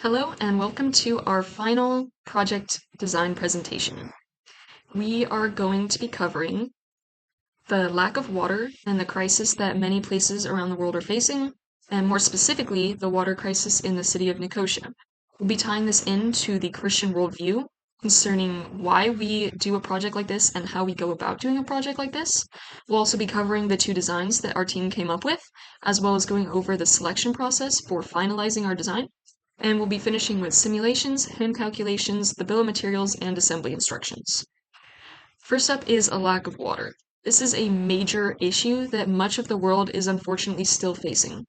Hello and welcome to our final project design presentation. We are going to be covering the lack of water and the crisis that many places around the world are facing, and more specifically, the water crisis in the city of Nicosia. We'll be tying this into the Christian worldview concerning why we do a project like this and how we go about doing a project like this. We'll also be covering the two designs that our team came up with, as well as going over the selection process for finalizing our design. And we'll be finishing with simulations, hand calculations, the bill of materials, and assembly instructions. First up is a lack of water. This is a major issue that much of the world is unfortunately still facing.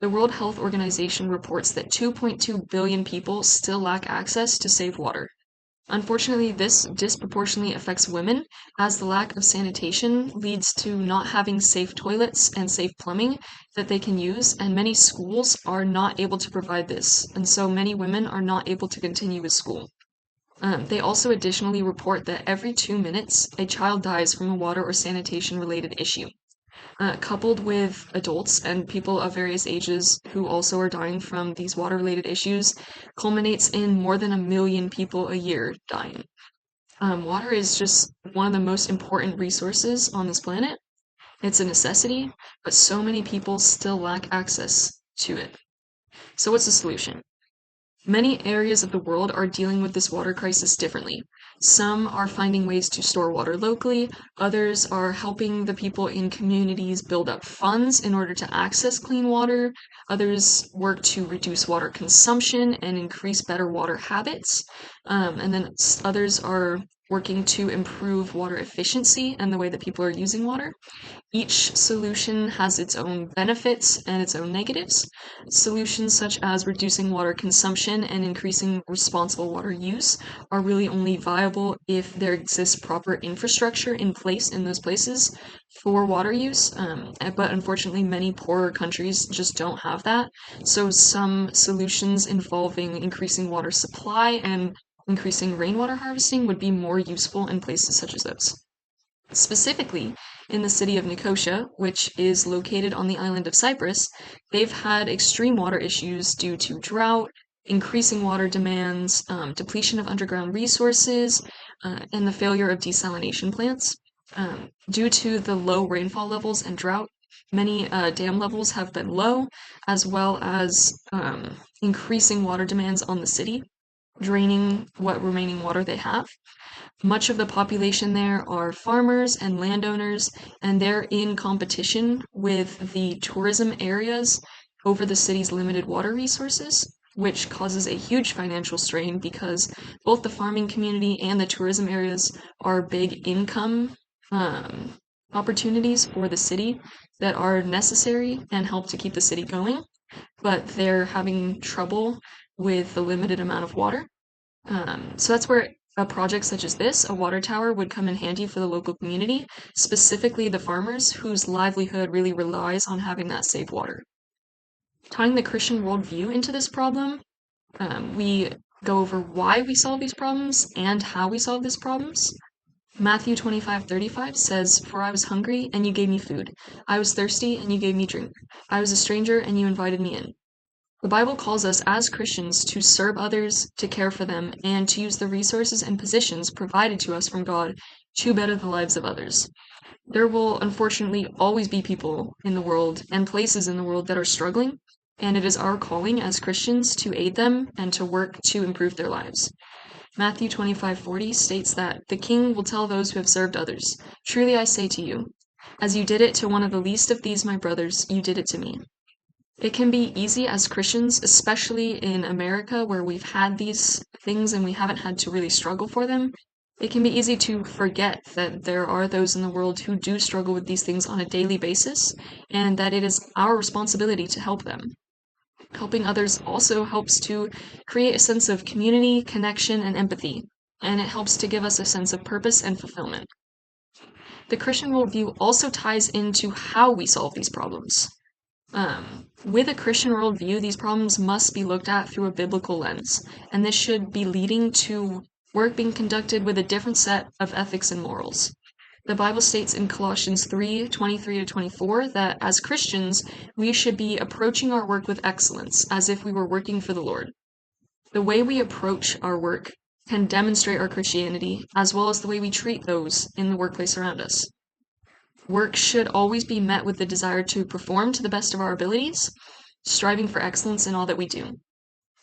The World Health Organization reports that 2.2 billion people still lack access to safe water. Unfortunately, this disproportionately affects women, as the lack of sanitation leads to not having safe toilets and safe plumbing that they can use, and many schools are not able to provide this, and so many women are not able to continue with school. They also additionally report that every 2 minutes, a child dies from a water or sanitation related issue. Coupled with adults and people of various ages who also are dying from these water related issues, culminates in more than 1 million people a year dying. Water is just one of the most important resources on this planet. It's a necessity, but so many people still lack access to it. So, what's the solution? Many areas of the world are dealing with this water crisis differently. Some are finding ways to store water locally, others are helping the people in communities build up funds in order to access clean water, others work to reduce water consumption and increase better water habits, and then others are working to improve water efficiency and the way that people are using water. Each solution has its own benefits and its own negatives. Solutions such as reducing water consumption and increasing responsible water use are really only viable if there exists proper infrastructure in place in those places for water use. But unfortunately, many poorer countries just don't have that. So some solutions involving increasing water supply and increasing rainwater harvesting would be more useful in places such as those. Specifically, in the city of Nicosia, which is located on the island of Cyprus, they've had extreme water issues due to drought, increasing water demands, depletion of underground resources, and the failure of desalination plants. Due to the low rainfall levels and drought, many dam levels have been low, as well as increasing water demands on the city, draining what remaining water they have. Much of the population there are farmers and landowners, and they're in competition with the tourism areas over the city's limited water resources, which causes a huge financial strain because both the farming community and the tourism areas are big income opportunities for the city that are necessary and help to keep the city going, but they're having trouble with the limited amount of water. So that's where a project such as this, a water tower, would come in handy for the local community, specifically the farmers whose livelihood really relies on having that safe water. Tying the Christian worldview into this problem, we go over why we solve these problems and how we solve these problems. Matthew 25:35 says, "For I was hungry, and you gave me food. I was thirsty, and you gave me drink. I was a stranger, and you invited me in." The Bible calls us as Christians to serve others, to care for them, and to use the resources and positions provided to us from God to better the lives of others. There will unfortunately always be people in the world and places in the world that are struggling, and it is our calling as Christians to aid them and to work to improve their lives. Matthew 25:40 states that the king will tell those who have served others, "Truly I say to you, as you did it to one of the least of these my brothers, you did it to me." It can be easy as Christians, especially in America where we've had these things and we haven't had to really struggle for them. It can be easy to forget that there are those in the world who do struggle with these things on a daily basis and that it is our responsibility to help them. Helping others also helps to create a sense of community, connection, and empathy, and it helps to give us a sense of purpose and fulfillment. The Christian worldview also ties into how we solve these problems. With a Christian worldview, these problems must be looked at through a biblical lens, and this should be leading to work being conducted with a different set of ethics and morals. The Bible states in Colossians 3:23-24 that as Christians, we should be approaching our work with excellence, as if we were working for the Lord. The way we approach our work can demonstrate our Christianity as well as the way we treat those in the workplace around us. Work should always be met with the desire to perform to the best of our abilities, striving for excellence in all that we do.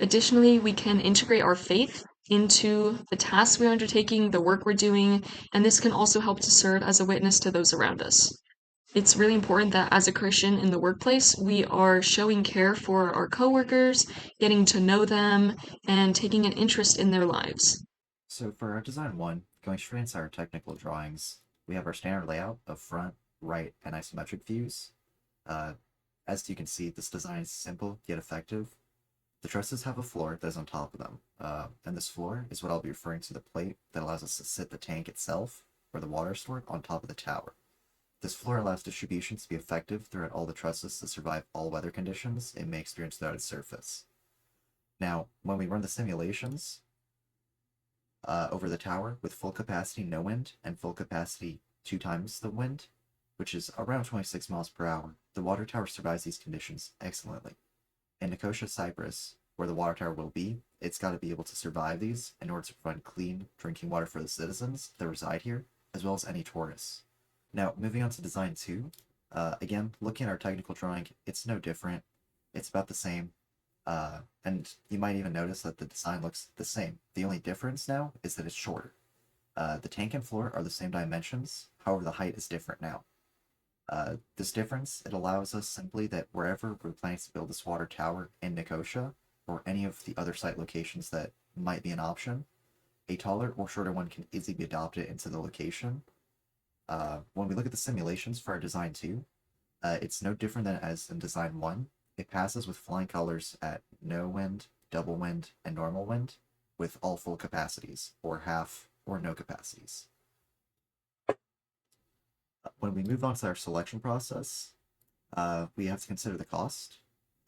Additionally, we can integrate our faith into the tasks we're undertaking, the work we're doing, and this can also help to serve as a witness to those around us. It's really important that as a Christian in the workplace, we are showing care for our coworkers, getting to know them, and taking an interest in their lives. So for our design one, going straight into our technical drawings, we have our standard layout of front, right, and isometric views. Uh, as you can see, this design is simple yet effective. The trusses have a floor that is on top of them, and this floor is what I'll be referring to the plate that allows us to sit the tank itself, or the water stored, on top of the tower. This floor allows distribution to be effective throughout all the trusses to survive all weather conditions it may experience throughout its surface. Now, when we run the simulations over the tower with full capacity no wind and full capacity 2 times the wind, which is around 26 miles per hour, the water tower survives these conditions excellently. In Nicosia, Cyprus, where the water tower will be, it's got to be able to survive these in order to provide clean drinking water for the citizens that reside here, as well as any tourists. Now, moving on to design 2, again, looking at our technical drawing, it's no different. It's about the same. And you might even notice that the design looks the same. The only difference now is that it's shorter. The tank and floor are the same dimensions, however the height is different now. This difference, it allows us simply that wherever we're planning to build this water tower in Nicosia, or any of the other site locations that might be an option, a taller or shorter one can easily be adopted into the location. When we look at the simulations for our design 2, it's no different than as in design 1. It passes with flying colors at no wind, double wind, and normal wind, with all full capacities, or half or no capacities. When we move on to our selection process, we have to consider the cost.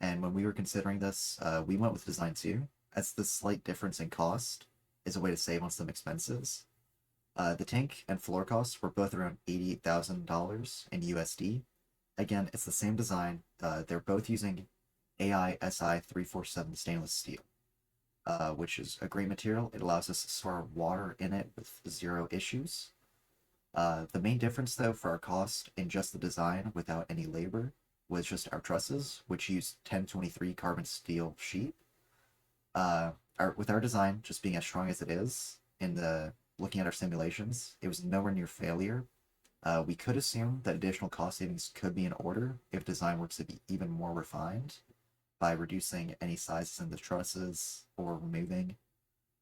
And when we were considering this, we went with design 2, as the slight difference in cost is a way to save on some expenses. The tank and floor costs were both around $88,000 in USD. Again, it's the same design. They're both using AI-SI 347 stainless steel, which is a great material. It allows us to store water in it with 0 issues. The main difference, though, for our cost in just the design without any labor was just our trusses, which use 1023 carbon steel sheet. With our design just being as strong as it is, looking at our simulations, it was nowhere near failure. We could assume that additional cost savings could be in order if design were to be even more refined by reducing any sizes in the trusses or removing.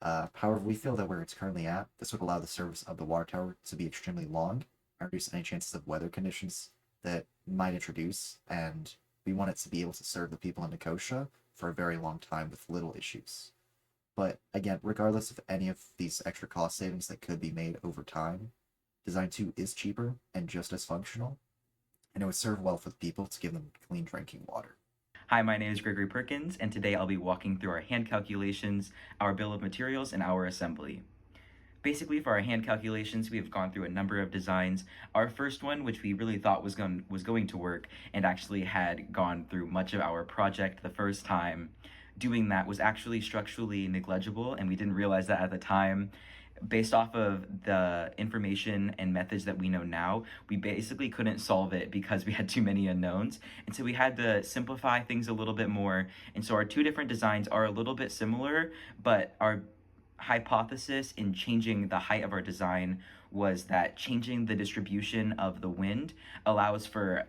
However, we feel that where it's currently at, this would allow the service of the water tower to be extremely long and reduce any chances of weather conditions that might introduce, and we want it to be able to serve the people in Nicosia for a very long time with little issues. But again, regardless of any of these extra cost savings that could be made over time, Design 2 is cheaper and just as functional, and it would serve well for the people to give them clean drinking water. Hi, my name is Gregory Perkins, and today I'll be walking through our hand calculations, our bill of materials, and our assembly. Basically, for our hand calculations, we have gone through a number of designs. Our first one, which we really thought was going to work, and actually had gone through much of our project the first time, doing that was actually structurally negligible, and we didn't realize that at the time. Based off of the information and methods that we know now, we basically couldn't solve it because we had too many unknowns. And so we had to simplify things a little bit more. And so our two different designs are a little bit similar, but our hypothesis in changing the height of our design was that changing the distribution of the wind allows for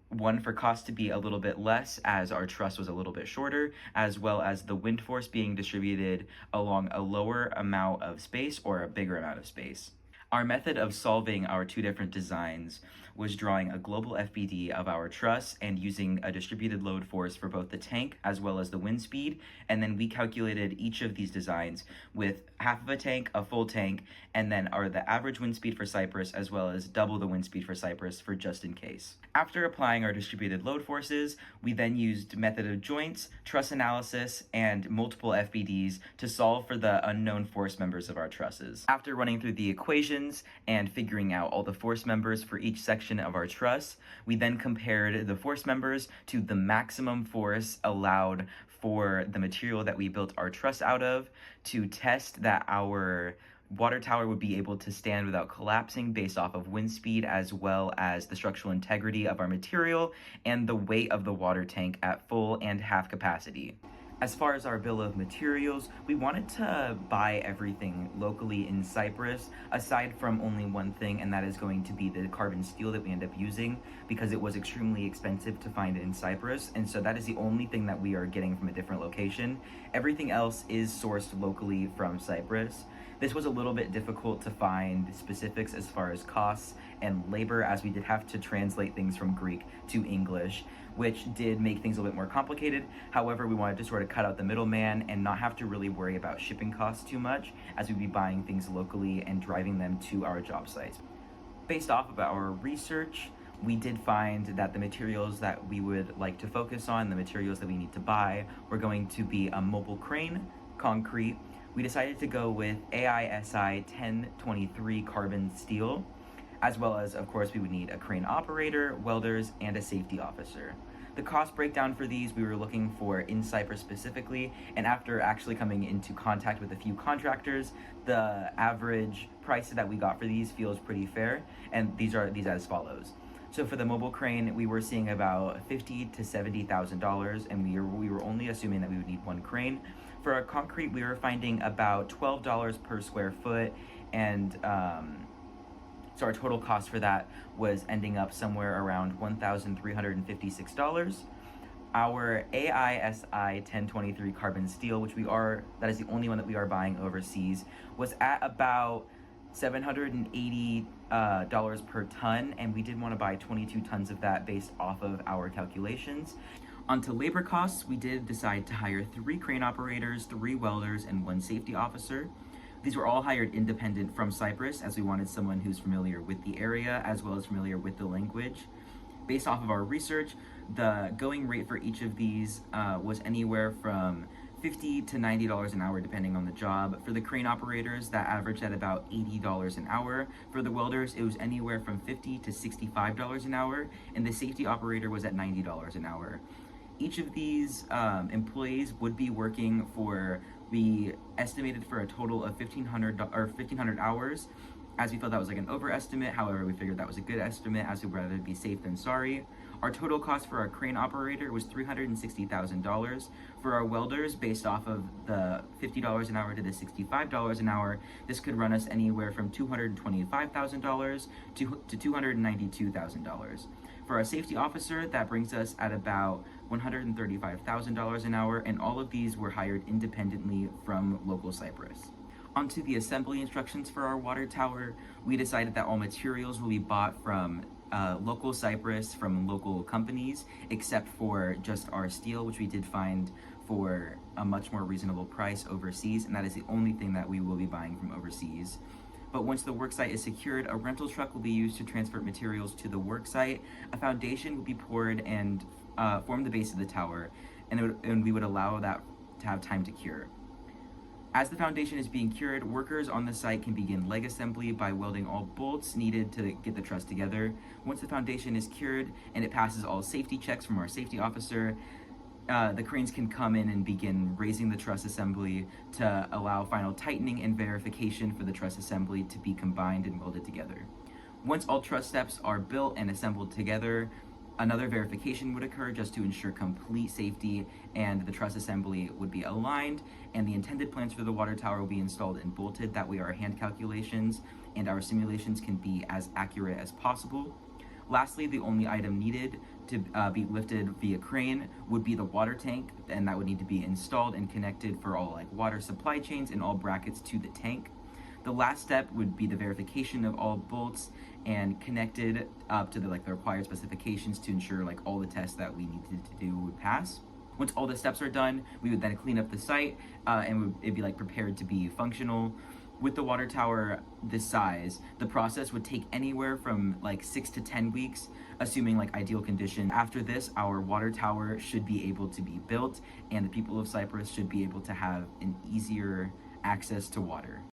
one, for cost to be a little bit less as our truss was a little bit shorter, as well as the wind force being distributed along a lower amount of space or a bigger amount of space. Our method of solving our two different designs was drawing a global FBD of our truss and using a distributed load force for both the tank as well as the wind speed, and then we calculated each of these designs with half of a tank, a full tank, and then the average wind speed for Cyprus as well as double the wind speed for Cyprus for just in case. After applying our distributed load forces, we then used method of joints, truss analysis, and multiple FBDs to solve for the unknown force members of our trusses. After running through the equations and figuring out all the force members for each section of our truss, we then compared the force members to the maximum force allowed for the material that we built our truss out of to test that our water tower would be able to stand without collapsing based off of wind speed, as well as the structural integrity of our material and the weight of the water tank at full and half capacity. As far as our bill of materials, we wanted to buy everything locally in Cyprus, aside from only one thing, and that is going to be the carbon steel that we end up using, because it was extremely expensive to find in Cyprus, and so that is the only thing that we are getting from a different location. Everything else is sourced locally from Cyprus. This was a little bit difficult to find specifics as far as costs and labor, as we did have to translate things from Greek to English, which did make things a little bit more complicated. However, we wanted to sort of cut out the middleman and not have to really worry about shipping costs too much, as we'd be buying things locally and driving them to our job sites. Based off of our research, we did find that the materials that we would like to focus on, the materials that we need to buy, were going to be a mobile crane, concrete. We decided to go with AISI 1023 carbon steel, as well as, of course, we would need a crane operator, welders, and a safety officer. The cost breakdown for these, we were looking for in Cyprus specifically, and after actually coming into contact with a few contractors, the average price that we got for these feels pretty fair, and these as follows. So for the mobile crane, we were seeing about $50,000 to $70,000, and we were only assuming that we would need one crane. For our concrete, we were finding about $12 per square foot, and so our total cost for that was ending up somewhere around $1,356. Our AISI 1023 carbon steel, that is the only one that we are buying overseas, was at about $780 per ton, and we did want to buy 22 tons of that based off of our calculations. Onto labor costs, we did decide to hire 3 crane operators, 3 welders, and 1 safety officer. These were all hired independent from Cyprus, as we wanted someone who's familiar with the area as well as familiar with the language. Based off of our research, the going rate for each of these was anywhere from $50 to $90 an hour depending on the job. For the crane operators, that averaged at about $80 an hour. For the welders, it was anywhere from $50 to $65 an hour, and the safety operator was at $90 an hour. Each of these employees would be working we estimated for a total of 1,500 hours, as we felt that was like an overestimate. However, we figured that was a good estimate, as we'd rather be safe than sorry. Our total cost for our crane operator was $360,000. For our welders, based off of the $50 an hour to the $65 an hour, this could run us anywhere from $225,000 to $292,000. For our safety officer, that brings us at about $135,000 an hour, and all of these were hired independently from local Cyprus. Onto the assembly instructions for our water tower, we decided that all materials will be bought from local Cyprus, from local companies, except for just our steel, which we did find for a much more reasonable price overseas, and that is the only thing that we will be buying from overseas. But once the worksite is secured, a rental truck will be used to transport materials to the worksite. A foundation will be poured and form the base of the tower, and we would allow that to have time to cure. As the foundation is being cured, workers on the site can begin leg assembly by welding all bolts needed to get the truss together. Once the foundation is cured and it passes all safety checks from our safety officer, the cranes can come in and begin raising the truss assembly to allow final tightening and verification for the truss assembly to be combined and welded together. Once all truss steps are built and assembled together, another verification would occur just to ensure complete safety, and the truss assembly would be aligned, and the intended plans for the water tower will be installed and bolted. That way our hand calculations and our simulations can be as accurate as possible. Lastly, the only item needed to be lifted via crane would be the water tank, and that would need to be installed and connected for all water supply chains and all brackets to the tank. The last step would be the verification of all bolts and connected up to the required specifications to ensure all the tests that we needed to do would pass. Once all the steps are done, we would then clean up the site and it'd be prepared to be functional. With the water tower this size, the process would take anywhere from 6 to 10 weeks, assuming ideal condition. After this, our water tower should be able to be built, and the people of Cyprus should be able to have an easier access to water.